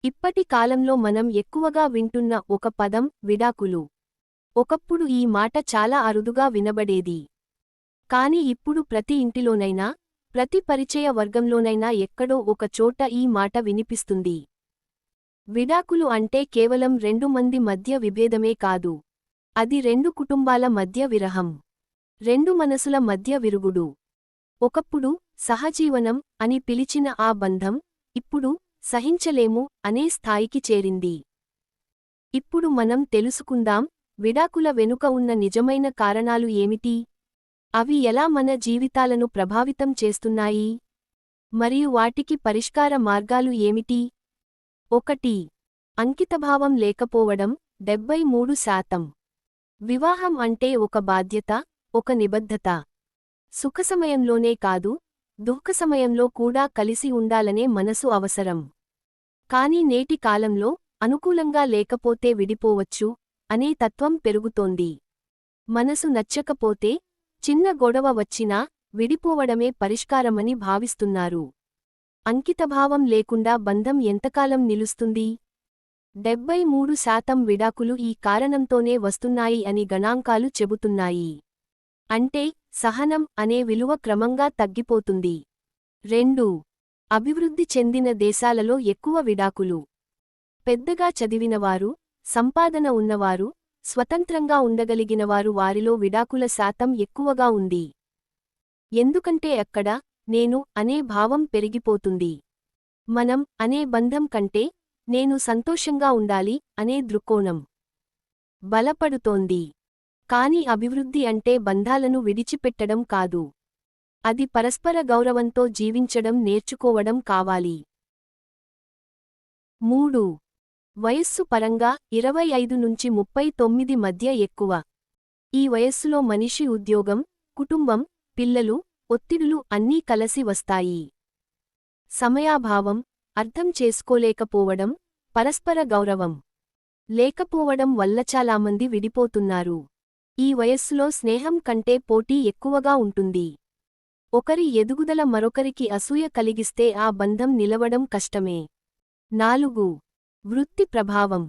ఇప్పటి కాలంలో మనం ఎక్కువగా వింటున్న ఒక పదం విడాకులు. ఒకప్పుడు ఈ మాట చాలా అరుదుగా వినబడేది. కాని ఇప్పుడు ప్రతి ఇంటిలోనైనా, ప్రతి పరిచయ వర్గంలోనైనా ఎక్కడో ఒక చోట ఈ మాట వినిపిస్తుంది. విడాకులు అంటే కేవలం రెండు మంది మధ్య విభేదమే కాదు. అది రెండు కుటుంబాల మధ్య విరహం. రెండు మనసుల మధ్య విరుగుడు. ఒకప్పుడు సహజీవనం అని పిలిచిన ఆ బంధం ఇప్పుడు సహించలేము అనే స్థాయికి చేరింది. ఇప్పుడు మనం తెలుసుకుందాం, విడాకుల వెనుక ఉన్న నిజమైన కారణాలు ఏమిటి? అవి ఎలా మన జీవితాలను ప్రభావితం చేస్తున్నాయి? మరియు వాటికి పరిష్కార మార్గాలు ఏమిటి? 1. అంకితభావం లేకపోవడం 73%. వివాహం అంటే ఒక బాధ్యత, ఒక నిబద్ధత. సుఖసమయంలోనే కాదు, దుఃఖసమయంలో కూడా కలిసి ఉండాలనే మనసు అవసరం. కాని నేటి కాలంలో అనుకూలంగా లేకపోతే విడిపోవచ్చు అనే తత్వం పెరుగుతోంది. మనసు నచ్చకపోతే, చిన్న గొడవ వచ్చినా విడిపోవడమే పరిష్కారమని భావిస్తున్నారు. అంకితభావం లేకుండా బంధం ఎంతకాలం నిలుస్తుంది? 73% విడాకులు ఈ కారణంతోనే వస్తున్నాయి అని గణాంకాలు చెబుతున్నాయి. అంటే సహనం అనే విలువ క్రమంగా తగ్గిపోతుంది. 2. అభివృద్ధి చెందిన దేశాలలో ఎక్కువ విడాకులు. పెద్దగా చదివినవారు, సంపాదన ఉన్నవారు, స్వతంత్రంగా ఉండగలిగినవారు వారిలో విడాకుల శాతం ఎక్కువగా ఉంది. ఎందుకంటే అక్కడ నేను అనే భావం పెరిగిపోతుంది. మనం అనే బంధం కంటే నేను సంతోషంగా ఉండాలి అనే దృక్కోణం బలపడుతోంది. కాని అభివృద్ధి అంటే బంధాలను విడిచిపెట్టడం కాదు. అది పరస్పర గౌరవంతో జీవించడం నేర్చుకోవడం కావాలి. 3. వయస్సు పరంగా 25 నుంచి 39 మధ్య ఎక్కువ. ఈ వయస్సులో మనిషి ఉద్యోగం, కుటుంబం, పిల్లలు, ఒత్తిడులు అన్నీ కలసి వస్తాయి. సమయాభావం, అర్థం చేసుకోలేకపోవడం, పరస్పర గౌరవం లేకపోవడం వల్ల చాలామంది విడిపోతున్నారు. ఈ వయస్సులో స్నేహం కంటే పోటీ ఎక్కువగా ఉంటుంది. ఒకరి ఎదుగుదల మరొకరికి అసూయ కలిగిస్తే ఆ బంధం నిలవడం కష్టమే. 4. వృత్తి ప్రభావం.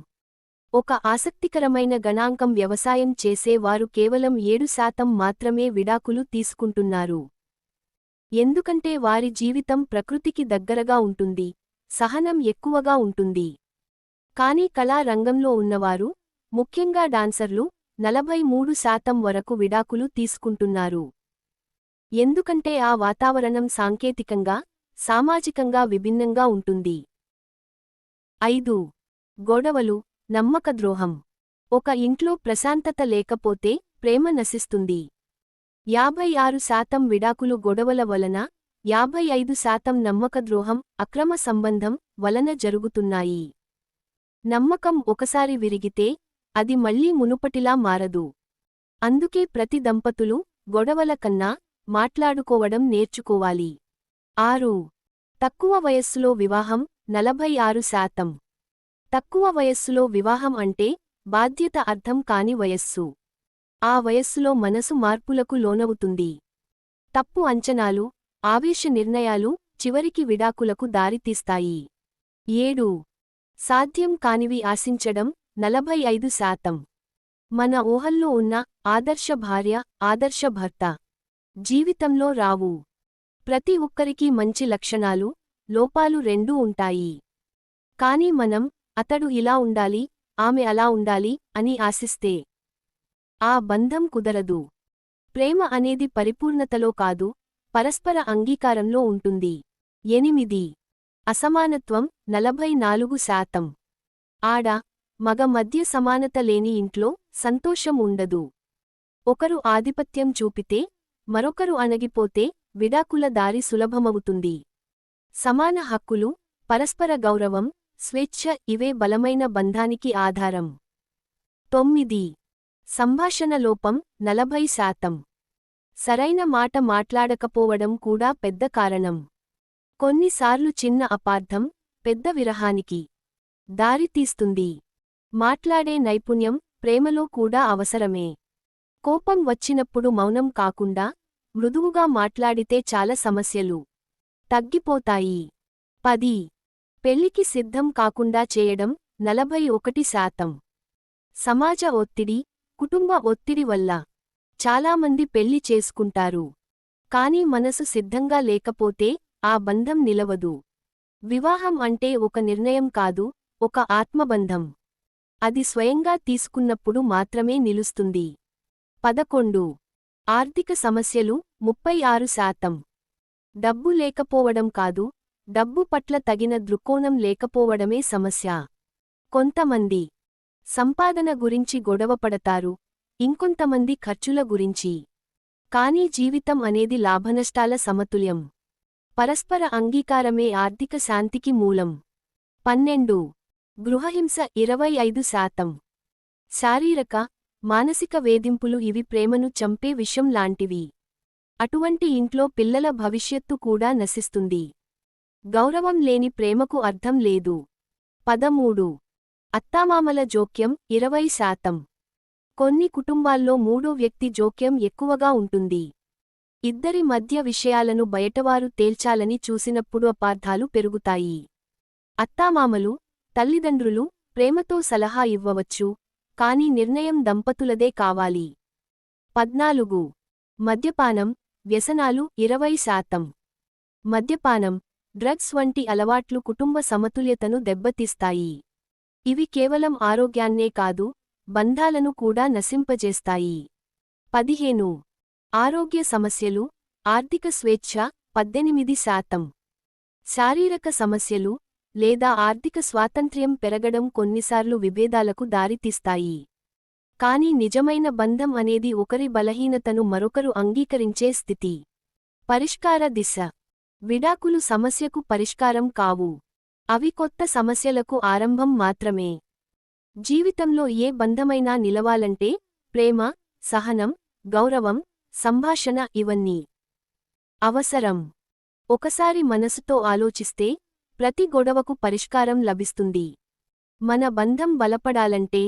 ఒక ఆసక్తికరమైన గణాంకం వ్యవసాయం చేసే వారు కేవలం 7% మాత్రమే విడాకులు తీసుకుంటున్నారు. ఎందుకంటే వారి జీవితం ప్రకృతికి దగ్గరగా ఉంటుంది, సహనం ఎక్కువగా ఉంటుంది. కానీ కళా రంగంలో ఉన్నవారు, ముఖ్యంగా డాన్సర్లు, 43% వరకు విడాకులు తీసుకుంటున్నారు. ఎందుకంటే ఆ వాతావరణం సాంకేతికంగా, సామాజికంగా విభిన్నంగా ఉంటుంది. 5. గొడవలు, నమ్మకద్రోహం. ఒక ఇంట్లో ప్రశాంతత లేకపోతే ప్రేమ నశిస్తుంది. 56% విడాకులు గొడవల వలన, 55% నమ్మకద్రోహం, అక్రమ సంబంధం వలన జరుగుతున్నాయి. నమ్మకం ఒకసారి విరిగితే అది మళ్లీ మునుపటిలా మారదు. అందుకే ప్రతి దంపతులు గొడవల కన్నా మాట్లాడుకోవడం నేర్చుకోవాలి. 6. తక్కువ వయస్సులో వివాహం 46%. తక్కువ వయస్సులో వివాహం అంటే బాధ్యత అర్థం కాని వయస్సు. ఆ వయస్సులో మనసు మార్పులకు లోనవుతుంది. తప్పు అంచనాలు, ఆవేశ నిర్ణయాలు చివరికి విడాకులకు దారితీస్తాయి. 7. సాధ్యం కానివి ఆశించడం 45%. మన ఊహల్లో ఉన్న ఆదర్శ భార్య, ఆదర్శ భర్త జీవితంలో రావు. ప్రతి ఒక్కరికీ మంచి లక్షణాలు, లోపాలు రెండూ ఉంటాయి. కాని మనం అతడు ఇలా ఉండాలి, ఆమె అలా ఉండాలి అని ఆశిస్తే ఆ బంధం కుదరదు. ప్రేమ అనేది పరిపూర్ణతలో కాదు, పరస్పర అంగీకారంలో ఉంటుంది. 8. అసమానత్వం 44%. ఆడ, మగ మధ్య సమానత లేని ఇంట్లో సంతోషం ఉండదు. ఒకరు ఆధిపత్యం చూపితే, మరొకరు అణగిపోతే విడాకుల దారి సులభమవుతుంది. సమాన హక్కులు, పరస్పర గౌరవం, స్వేచ్ఛ ఇవే బలమైన బంధానికి ఆధారం. 9. సంభాషణ లోపం 40%. సరైన మాట మాట్లాడకపోవడం కూడా పెద్ద కారణం. కొన్నిసార్లు చిన్న అపార్థం పెద్ద విరహానికి దారితీస్తుంది. మాట్లాడే నైపుణ్యం ప్రేమలో కూడా అవసరమే. కోపం వచ్చినప్పుడు మౌనం కాకుండా మృదువుగా మాట్లాడితే చాలా సమస్యలు తగ్గిపోతాయి. 10. పెళ్లికి సిద్ధం కాకుండా చేయడం 41%. సమాజ ఒత్తిడి, కుటుంబ ఒత్తిడి వల్ల చాలామంది పెళ్లి చేసుకుంటారు. కానీ మనసు సిద్ధంగా లేకపోతే ఆ బంధం నిలవదు. వివాహం అంటే ఒక నిర్ణయం కాదు, ఒక ఆత్మబంధం. అది స్వయంగా తీసుకున్నప్పుడు మాత్రమే నిలుస్తుంది. 11. ఆర్థిక సమస్యలు 36%. డబ్బు లేకపోవడం కాదు, డబ్బు పట్ల తగిన దృక్కోణం లేకపోవడమే సమస్య. కొంతమంది సంపాదన గురించి గొడవపడతారు, ఇంకొంతమంది ఖర్చుల గురించి. కానీ జీవితం అనేది లాభనష్టాల సమతుల్యం. పరస్పర అంగీకారమే ఆర్థిక శాంతికి మూలం. 12. గృహహింస 25%. శారీరక, మానసిక వేధింపులు ఇవి ప్రేమను చంపే విషం లాంటివి. అటువంటి ఇంట్లో పిల్లల భవిష్యత్తు కూడా నశిస్తుంది. గౌరవం లేని ప్రేమకు అర్థం లేదు. 13. అత్తామామల జోక్యం 20%. కొన్ని కుటుంబాల్లో మూడో వ్యక్తి జోక్యం ఎక్కువగా ఉంటుంది. ఇద్దరి మధ్య విషయాలను బయటవారు తేల్చాలని చూసినప్పుడు అపార్థాలు పెరుగుతాయి. అత్తామామలు, తల్లిదండ్రులు ప్రేమతో సలహా ఇవ్వవచ్చు, కానీ నిర్ణయం దంపతులదే కావాలి. 14. మద్యపానం, వ్యసనాలు 20%. మద్యపానం, డ్రగ్స్ వంటి అలవాట్లు కుటుంబ సమతుల్యతను దెబ్బతీస్తాయి. ఇవి కేవలం ఆరోగ్యాన్నే కాదు, బంధాలను కూడా నశింపజేస్తాయి. 15. ఆరోగ్య సమస్యలు, ఆర్థిక స్వేచ్ఛ 18%. శారీరక సమస్యలు లేదా ఆర్థిక స్వాతంత్ర్యం పెరగడం కొన్నిసార్లు విభేదాలకు దారితీస్తాయి. కానీ నిజమైన బంధం అనేది ఒకరి బలహీనతను మరొకరు అంగీకరించే స్థితి. పరిష్కార దిశ. విడాకులు సమస్యకు పరిష్కారం కావు. అవి కొత్త సమస్యలకు ఆరంభం మాత్రమే. జీవితంలో ఏ బంధమైనా నిలవాలంటే ప్రేమ, సహనం, గౌరవం, సంభాషణ ఇవన్నీ అవసరం. ఒకసారి మనసుతో ఆలోచిస్తే ప్రతి గొడవకు పరిష్కారం లభిస్తుంది. మన బంధం బలపడాలంటే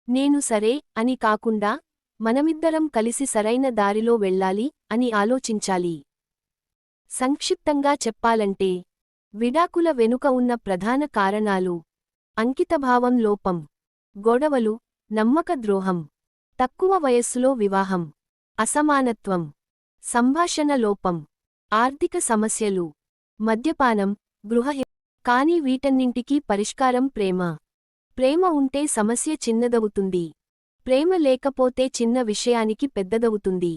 నేను సరే అని కాకుండా మనమిద్దరం కలిసి సరైన దారిలో వెళ్ళాలి అని ఆలోచించాలి. సంక్షిప్తంగా చెప్పాలంటే విడాకుల వెనుక ఉన్న ప్రధాన కారణాలు: అంకితభావం లోపం, గొడవలు, నమ్మక ద్రోహం, తక్కువ వయస్సులో వివాహం, అసమానత్వం, సంభాషణ లోపం, ఆర్థిక సమస్యలు, మద్యపానం, గృహహింస. కానీ వీటన్నింటికీ పరిష్కారం ప్రేమ. ప్రేమ ఉంటే సమస్య చిన్నదవుతుంది. ప్రేమ లేకపోతే చిన్న విషయానికి పెద్దదవుతుంది.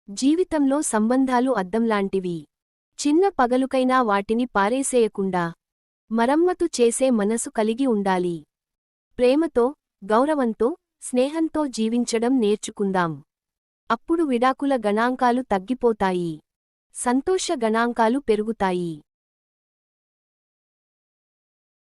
జీవితంలో సంబంధాలు అద్దంలాంటివి. చిన్న పగలుకైనా వాటిని పారేసేయకుండా మరమ్మతు చేసే మనసు కలిగి ఉండాలి. ప్రేమతో, గౌరవంతో, స్నేహంతో జీవించడం నేర్చుకుందాం. అప్పుడు విడాకుల గణాంకాలు తగ్గిపోతాయి, సంతోష గణాంకాలు పెరుగుతాయి.